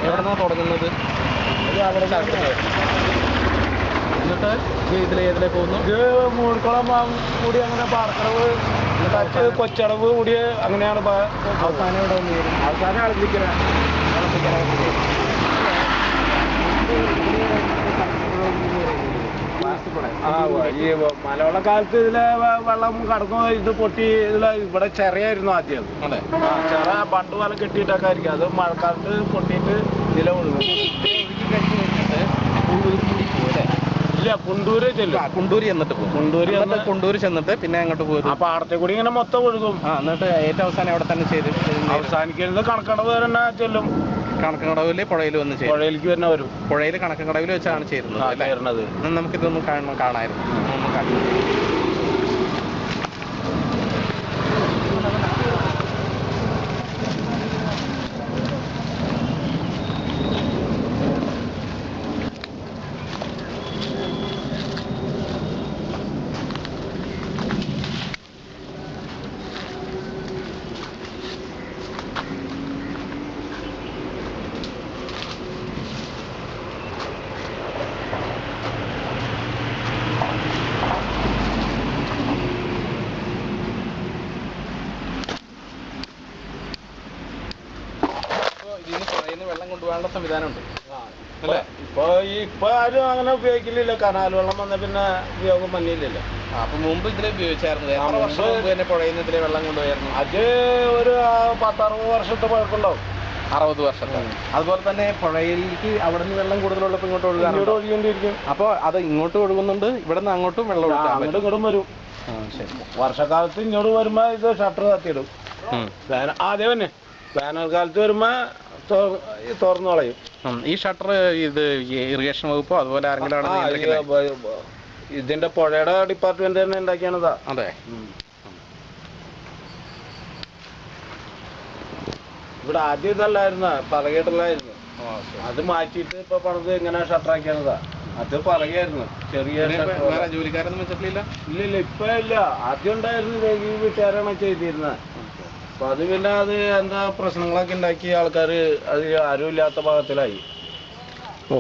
എവിടെന്നാണ് തുടങ്ങുന്നത്? എന്നിട്ട് ഇതിലേതിലേ പോകുന്നു? ഇത് മൂഴിക്കുളം കൂടി അങ്ങനെ പാർക്കടവ് കൊച്ചടവ് കൂടി അങ്ങനെയാണ് അവസാനം ഇവിടെ വന്നു വരും. അവസാനം അളപ്പിക്കര. ഈ മലവെള്ളക്കാലത്ത് ഇതിലെ വെള്ളം കടന്നു ഇത് പൊട്ടി ഇവിടെ ചെറിയായിരുന്നു ആദ്യം. അതെ, ചെറ പണ്ട് പോലെ കെട്ടിയിട്ടൊക്കെ ആയിരിക്കും. അത് മഴക്കാലത്ത് പൊട്ടിയിട്ട് ഇതിലെ ഒഴുകും. ഇല്ല, കുണ്ടൂര് ചെല്ലും. കുണ്ടൂര് ചെന്നിട്ട് പോകും. കുണ്ടൂര് ചെന്നിട്ട് പിന്നെ അങ്ങോട്ട് പോകും. ആ പാടത്തെ കൂടി ഇങ്ങനെ മൊത്തം ഒഴുകും. എന്നിട്ട് ഏറ്റവും അവസാനം അവിടെ തന്നെ ചെയ്ത് അവസാനിക്കുന്നത് കണക്കടവ് തന്നെ ചെല്ലും. കണക്കടവില് പുഴയിൽ വന്ന് ചെയ്യും. പുഴയിലേക്ക് തന്നെ വരും. പുഴയിൽ കണക്കടവിൽ വെച്ചാണ് ചേരുന്നത്. നമുക്കിതൊന്നും കാണാമായിരുന്നു. ഒന്നും കാണാം. വെള്ളം കൊണ്ടുപോകാനുള്ള സംവിധാനമുണ്ട് അല്ലേ? ഇപ്പൊ ആരും അങ്ങനെ ഉപയോഗിക്കില്ല. കനാൽ വെള്ളം വന്ന പിന്നെ ഉപയോഗം വന്നില്ലല്ലോ. അപ്പൊ മുമ്പ് ഇതിലെ ഉപയോഗിച്ചായിരുന്നു. എത്ര വർഷം മുമ്പ് തന്നെ പുഴയിൽ നിന്ന് ഇതിലെ വെള്ളം കൊണ്ടുപോയായിരുന്നു? അത് ഒരു 10-60 വർഷത്തെ പഴക്കമുണ്ടാവും. 60 വർഷത്തെ. അതുപോലെ തന്നെ പുഴയിലേക്ക് അവിടെ നിന്ന് വെള്ളം കൂടുതലുള്ളപ്പോൾ ഇങ്ങോട്ട് ഒഴുകിക്കൊണ്ടിരിക്കും. അപ്പോൾ അത് ഇങ്ങോട്ട് ഒഴുകുന്നുണ്ട്, ഇവിടെ നിന്ന് അങ്ങോട്ടും വെള്ളം അങ്ങോട്ടും ഇങ്ങോട്ടും വരും. ശരി. വർഷക്കാലത്ത് ഇങ്ങോട്ട് വരുമ്പോ ഇത് ഷട്ടർ കത്തിയിടും. ആദ്യം തന്നെ വേനൽക്കാലത്ത് വരുമ്പോ തുറന്നു കളയും. ഈ ഷട്ടർ ഇത് ഇറിഗേഷൻ വകുപ്പോ അതുപോലെ ആരെങ്കിലും ഇതിന്റെ പുഴയുടെ ഡിപ്പാർട്ട്മെന്റ് തന്നെ ഉണ്ടാക്കിയാണതാ. അതെ. ഇവിടെ ആദ്യം ഇതല്ലായിരുന്നു, പറകേട്ടല്ലായിരുന്നു. അത് മാറ്റിയിട്ട് ഇപ്പൊ പണിത് ഇങ്ങനെ ഷട്ടറാക്കിയാണതാ. അത് പറയുമായിരുന്നു ചെറിയ ജോലിക്കാരൊന്നും വെച്ചിട്ടില്ല. ഇല്ല, ഇപ്പൊ ഇല്ല. ആദ്യം ഉണ്ടായിരുന്നു, ഈ വീട്ടുകാരാണ് ചെയ്തിരുന്നത്. അപ്പൊ അത് പിന്നെ അത് എന്താ പ്രശ്നങ്ങളൊക്കെ ഉണ്ടാക്കി ആൾക്കാർ അത് ആരും ഇല്ലാത്ത ഭാഗത്തിലായി. ഓ